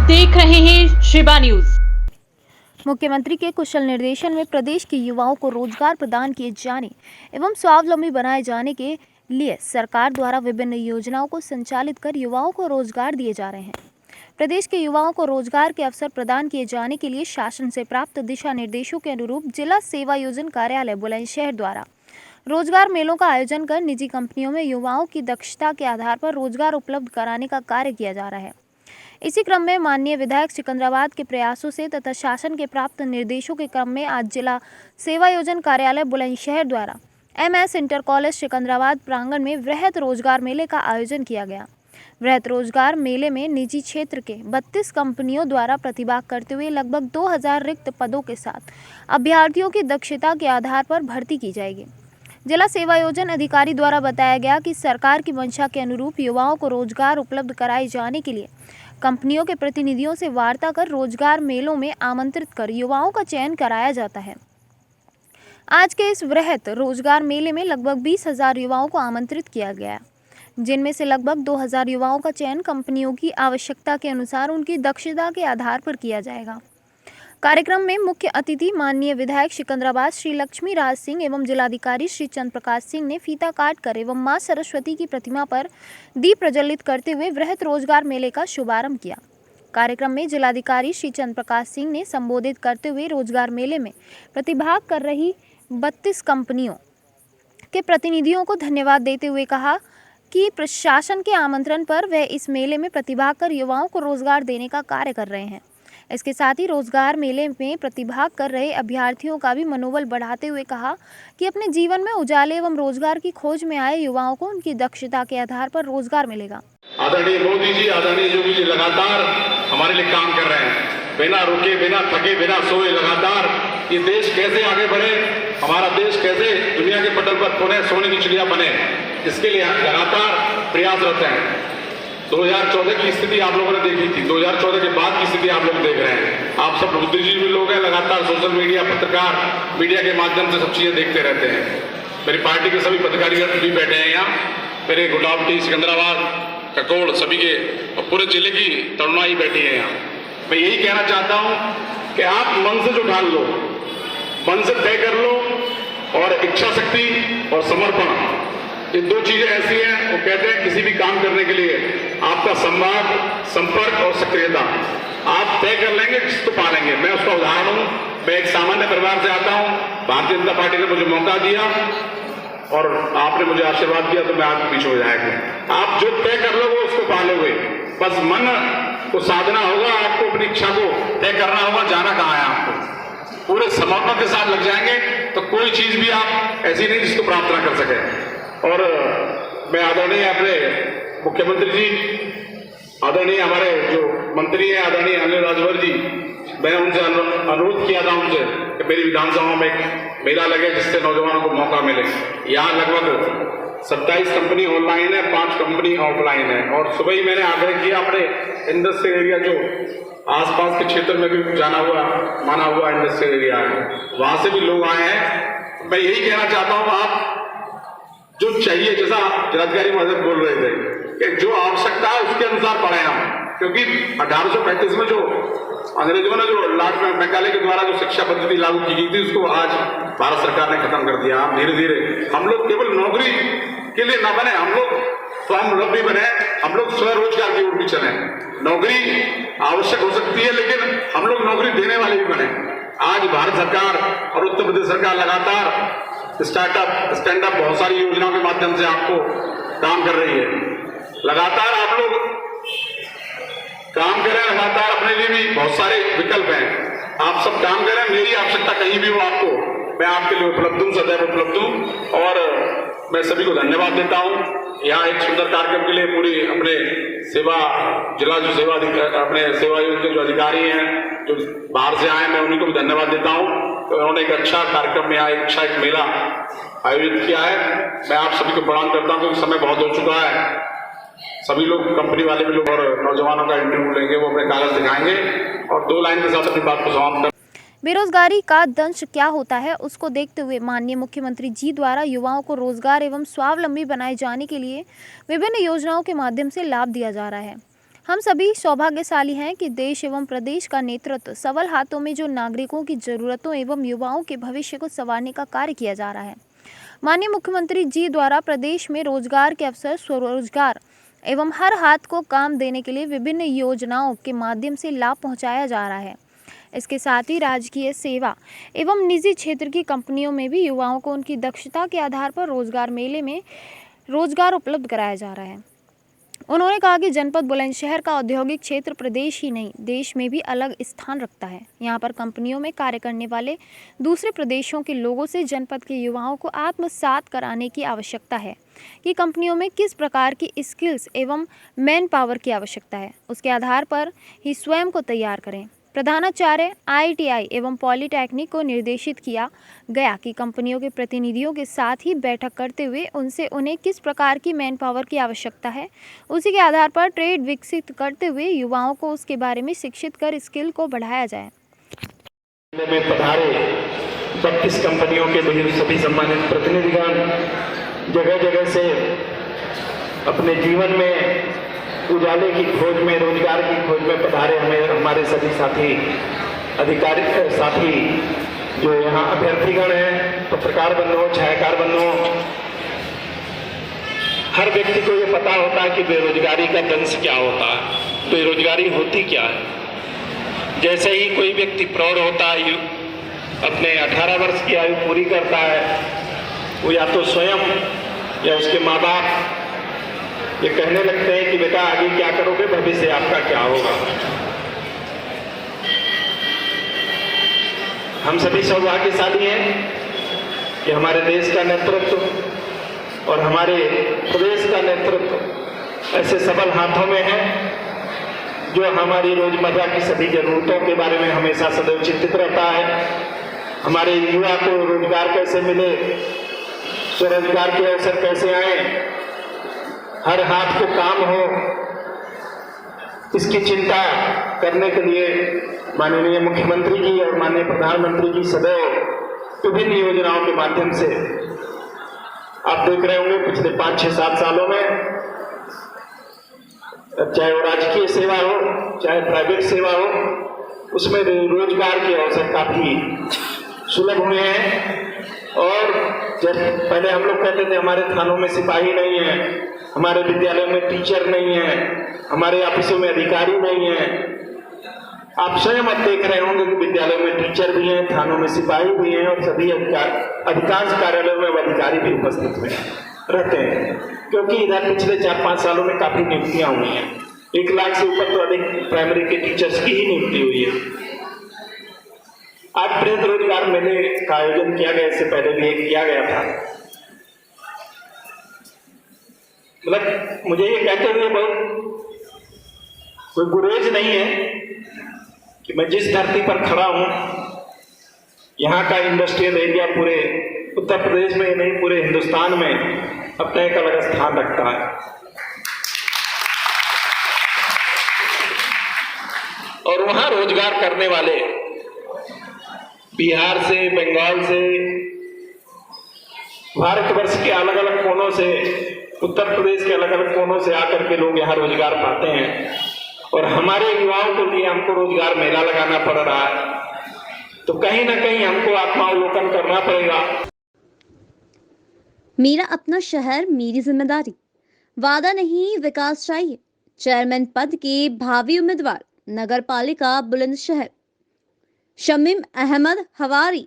देख रहे हैं शिवा न्यूज। मुख्यमंत्री के कुशल निर्देशन में प्रदेश के युवाओं को रोजगार प्रदान किए जाने एवं स्वावलंबी बनाए जाने के लिए सरकार द्वारा विभिन्न योजनाओं को संचालित कर युवाओं को रोजगार दिए जा रहे हैं। प्रदेश के युवाओं को रोजगार के अवसर प्रदान किए जाने के लिए शासन से प्राप्त दिशा निर्देशों के अनुरूप जिला सेवा योजन कार्यालय बुलंदशहर द्वारा रोजगार मेलों का आयोजन कर निजी कंपनियों में युवाओं की दक्षता के आधार पर रोजगार उपलब्ध कराने का कार्य किया जा रहा है। इसी क्रम में माननीय विधायक सिकंदराबाद के प्रयासों से तथा शासन के प्राप्त निर्देशों के क्रम में आज जिला सेवा योजन कार्यालय बुलंदशहर द्वारा MS इंटर कॉलेज सिकंदराबाद प्रांगण में वृहद रोजगार मेले का आयोजन किया गया। वृहद रोजगार मेले में निजी क्षेत्र के 32 कंपनियों द्वारा प्रतिभाग करते हुए लगभग 2000 रिक्त पदों के साथ अभ्यर्थियों की दक्षता के आधार पर भर्ती की जाएगी। जिला सेवा योजन अधिकारी द्वारा बताया गया कि सरकार की मंशा के अनुरूप युवाओं को रोजगार उपलब्ध कराए जाने के लिए कंपनियों के प्रतिनिधियों से वार्ता कर रोजगार मेलों में आमंत्रित कर युवाओं का चयन कराया जाता है। आज के इस वृहद रोजगार मेले में लगभग 20,000 युवाओं को आमंत्रित किया गया, जिनमें से लगभग 2,000 युवाओं का चयन कंपनियों की आवश्यकता के अनुसार उनकी दक्षता के आधार पर किया जाएगा। कार्यक्रम में मुख्य अतिथि माननीय विधायक सिकंदराबाद श्री लक्ष्मी राज सिंह एवं जिलाधिकारी श्री चंद्र प्रकाश सिंह ने फीता काट कर एवं मां सरस्वती की प्रतिमा पर दीप प्रज्वलित करते हुए वृहद रोजगार मेले का शुभारंभ किया। कार्यक्रम में जिलाधिकारी श्री चंद्र प्रकाश सिंह ने संबोधित करते हुए रोजगार मेले में प्रतिभाग कर रही 32 कंपनियों के प्रतिनिधियों को धन्यवाद देते हुए कहा कि प्रशासन के आमंत्रण पर वह इस मेले में प्रतिभाग कर युवाओं को रोजगार देने का कार्य कर रहे हैं। इसके साथ ही रोजगार मेले में प्रतिभाग कर रहे अभ्यर्थियों का भी मनोबल बढ़ाते हुए कहा कि अपने जीवन में उजाले एवं रोजगार की खोज में आए युवाओं को उनकी दक्षता के आधार पर रोजगार मिलेगा। आदरणीय मोदी जी, आदरणीय योगी जी लगातार हमारे लिए काम कर रहे हैं, बिना रुके, बिना थके, बिना सोए लगातार ये देश कैसे आगे बढ़े, हमारा देश कैसे दुनिया के पटल पर पुनः सोने की चिड़िया बने, इसके लिए लगातार प्रयासरत हैं। 2014 की स्थिति आप लोगों ने देखी थी, 2014 के बाद की स्थिति आप लोग देख रहे हैं। आप सब बुद्धिजीवी लोग हैं, लगातार सोशल मीडिया, पत्रकार, मीडिया के माध्यम से सब चीजें देखते रहते हैं। मेरी पार्टी के सभी पदाधिकारी भी बैठे हैं यहाँ, मेरे गुलावटी, सिकंदराबाद, ककोड़ सभी के और पूरे जिले की तरुणाई बैठी है यहाँ। मैं यही कहना चाहता हूँ कि आप मन से जो ढाल लो, मन से तय कर लो, और इच्छा शक्ति और समर्पण, ये दो चीजें ऐसी हैं, वो कहते हैं किसी भी काम करने के लिए आपका संवाद, संपर्क और सक्रियता आप तय कर लेंगे, जिसको पा लेंगे। मैं उसका उदाहरण हूं। मैं एक सामान्य परिवार से आता हूं, भारतीय जनता पार्टी ने मुझे मौका दिया और आपने मुझे आशीर्वाद दिया, तो मैं आपके पीछे विधायक हूं। आप जो तय कर लोगे उसको पा लोगे, बस मन को साधना होगा, आपको अपनी इच्छा को तय करना होगा, जाना कहाँ है आपको। पूरे समर्पण के साथ लग जाएंगे तो कोई चीज भी आप ऐसी नहीं जिसको प्राप्त ना कर सके। और मैं आदरणीय अपने मुख्यमंत्री जी, आदरणीय हमारे जो मंत्री हैं, आदरणीय अनिल राजभर जी, मैंने उनसे अनुरोध किया था उनसे कि मेरी विधानसभा में एक मेला लगे जिससे नौजवानों को मौका मिले। यहाँ लगभग 27 कंपनी ऑनलाइन है, 5 कंपनी ऑफलाइन है, और सुबह ही मैंने आग्रह किया अपने इंडस्ट्रियल एरिया जो आसपास के क्षेत्र में भी जाना हुआ माना हुआ इंडस्ट्रियल एरिया है, वहां से भी लोग आए हैं। मैं यही कहना चाहता हूँ, आप जो चाहिए, जैसा जिलाधिकारी महोदय बोल रहे थे कि जो आवश्यकता है उसके अनुसार पढ़े हम, क्योंकि 1835 में जो अंग्रेजों ने जो लॉर्ड मैकाले के द्वारा जो शिक्षा पद्धति लागू की गई थी, उसको आज भारत सरकार ने खत्म कर दिया। धीरे धीरे हम लोग केवल नौकरी के लिए ना बने, हम लोग स्वावलंबी बने, हम लोग स्वरोजगार की ओर भी चले। नौकरी आवश्यक हो सकती है, लेकिन हम लोग नौकरी देने वाले भी बने। आज भारत सरकार और उत्तर प्रदेश सरकार लगातार स्टार्टअप, स्टैंड अप, बहुत सारी योजनाओं के माध्यम से आपको काम कर रही है। लगातार आप लोग काम करें, लगातार अपने लिए भी बहुत सारे विकल्प हैं, आप सब काम करें। मेरी आवश्यकता कहीं भी हो आपको, मैं आपके लिए उपलब्ध हूँ, सदैव उपलब्ध हूँ। और मैं सभी को धन्यवाद देता हूँ यहाँ एक सुंदर कार्यक्रम के लिए। पूरी अपने सेवा जिला जो सेवा अपने सेवा आयोग के जो अधिकारी हैं, जो बाहर से आए, मैं उन्हीं को भी धन्यवाद देता हूँ। तो उन्होंने एक अच्छा कार्यक्रम में एक अच्छा एक मेला आयोजित किया है। मैं आप सभी को प्रणाम करता हूँ, क्योंकि समय बहुत हो चुका है। सभी लोग, कंपनी वाले भी लोग और नौजवानों का इंटरव्यू लेंगे, वो अपने कागज दिखाएंगे और 2 लाइन के साथ अपनी बात को समाप्त कर। बेरोजगारी का दंश क्या होता है, उसको देखते हुए माननीय मुख्यमंत्री जी द्वारा युवाओं को रोजगार एवं स्वावलंबी बनाए जाने के लिए विभिन्न योजनाओं के माध्यम से लाभ दिया जा रहा है। हम सभी सौभाग्यशाली हैं कि देश एवं प्रदेश का नेतृत्व सबल हाथों में जो नागरिकों की जरूरतों एवं युवाओं के भविष्य को संवारने का कार्य किया जा रहा है। माननीय मुख्यमंत्री जी द्वारा प्रदेश में रोजगार के अवसर, स्वरोजगार एवं हर हाथ को काम देने के लिए विभिन्न योजनाओं के माध्यम से लाभ पहुंचाया जा रहा है। इसके साथ ही राजकीय, सेवा एवं निजी क्षेत्र की कंपनियों में भी युवाओं को उनकी दक्षता के आधार पर रोजगार मेले में रोजगार उपलब्ध कराया जा रहा है। उन्होंने कहा कि जनपद बुलंदशहर का औद्योगिक क्षेत्र प्रदेश ही नहीं, देश में भी अलग स्थान रखता है। यहाँ पर कंपनियों में कार्य करने वाले दूसरे प्रदेशों के लोगों से जनपद के युवाओं को आत्मसात कराने की आवश्यकता है कि कंपनियों में किस प्रकार की स्किल्स एवं मैन पावर की आवश्यकता है, उसके आधार पर ही स्वयं को तैयार करें। प्रधानाचार्य IITI एवं पॉलिटेक्निक को निर्देशित किया गया कि कंपनियों के प्रतिनिधियों के साथ ही बैठक करते हुए उनसे उन्हें किस प्रकार की मैन पावर की आवश्यकता है, उसी के आधार पर ट्रेड विकसित करते हुए युवाओं को उसके बारे में शिक्षित कर स्किल को बढ़ाया जाए। में पधारे 32 कंपनियों के सभी सम्मानित प्रतिनिधिगण जगह जगह से अपने जीवन में उजाले की खोज में, रोजगार की खोज में पधारे हमारे सभी साथी अधिकारी साथी जो यहाँ अभ्यर्थीगण हैं, पत्रकार बंधुओं, छायाकार बंधुओं, हर व्यक्ति को ये पता होता है कि बेरोजगारी का दंश क्या होता है, बेरोजगारी होती क्या है। जैसे ही कोई व्यक्ति प्रौढ़ होता है, अपने 18 वर्ष की आयु पूरी करता है, वो या तो स्वयं या उसके माँ बाप ये कहने लगते हैं कि बेटा आगे क्या करोगे, भविष्य आपका क्या होगा। हम सभी सौभाग्यशाली हैं कि हमारे देश का नेतृत्व और हमारे प्रदेश का नेतृत्व ऐसे सबल हाथों में है जो हमारी रोजमर्रा की सभी जरूरतों के बारे में हमेशा सदैव चिंतित रहता है। हमारे युवा को रोजगार कैसे मिले, स्वरोजगार के अवसर कैसे आए, हर हाथ को काम हो, इसकी चिंता करने के लिए माननीय मुख्यमंत्री जी और माननीय प्रधानमंत्री जी सदैव विभिन्न योजनाओं के माध्यम से, आप देख रहे होंगे पिछले 5, 6, 7 सालों में, चाहे वो राजकीय सेवा हो चाहे प्राइवेट सेवा हो, उसमें रोजगार के अवसर काफी सुलभ हुए हैं। और जब पहले हम लोग कहते थे हमारे थानों में सिपाही नहीं है, हमारे विद्यालयों में टीचर नहीं है, हमारे ऑफिसों में अधिकारी नहीं है, आप स्वयं अब देख रहे होंगे कि विद्यालयों में टीचर भी हैं, थानों में सिपाही भी हैं और सभी अधिकांश कार्यालयों में अधिकारी भी उपस्थित में रहते हैं, क्योंकि इधर पिछले 4-5 सालों में काफी नियुक्तियां हुई हैं। 1 लाख से ऊपर तो अधिक प्राइमरी के टीचर्स की ही नियुक्ति हुई है। आज वृहद रोजगार मेले का आयोजन किया गया, इससे पहले भी एक किया गया था। मतलब मुझे ये कहते हुए बहुत कोई गुरेज नहीं है कि मैं जिस धरती पर खड़ा हूं, यहाँ का इंडस्ट्रियल एरिया पूरे उत्तर प्रदेश में नहीं पूरे हिंदुस्तान में अपना एक अलग स्थान रखता है। और वहां रोजगार करने वाले बिहार से, बंगाल से, भारतवर्ष के अलग अलग कोनों से, उत्तर प्रदेश के अलग अलग कोनों से आकर के लोग यहाँ रोजगार पाते हैं। और हमारे युवाओं के लिए हमको रोजगार मेला लगाना पड़ रहा है, तो कहीं ना कहीं हमको आत्मावलोकन करना पड़ेगा। मेरा अपना शहर, मेरी जिम्मेदारी। वादा नहीं, विकास चाहिए। चेयरमैन पद के भावी उम्मीदवार, नगर पालिका बुलंदशहर, शमीम अहमद हवारी।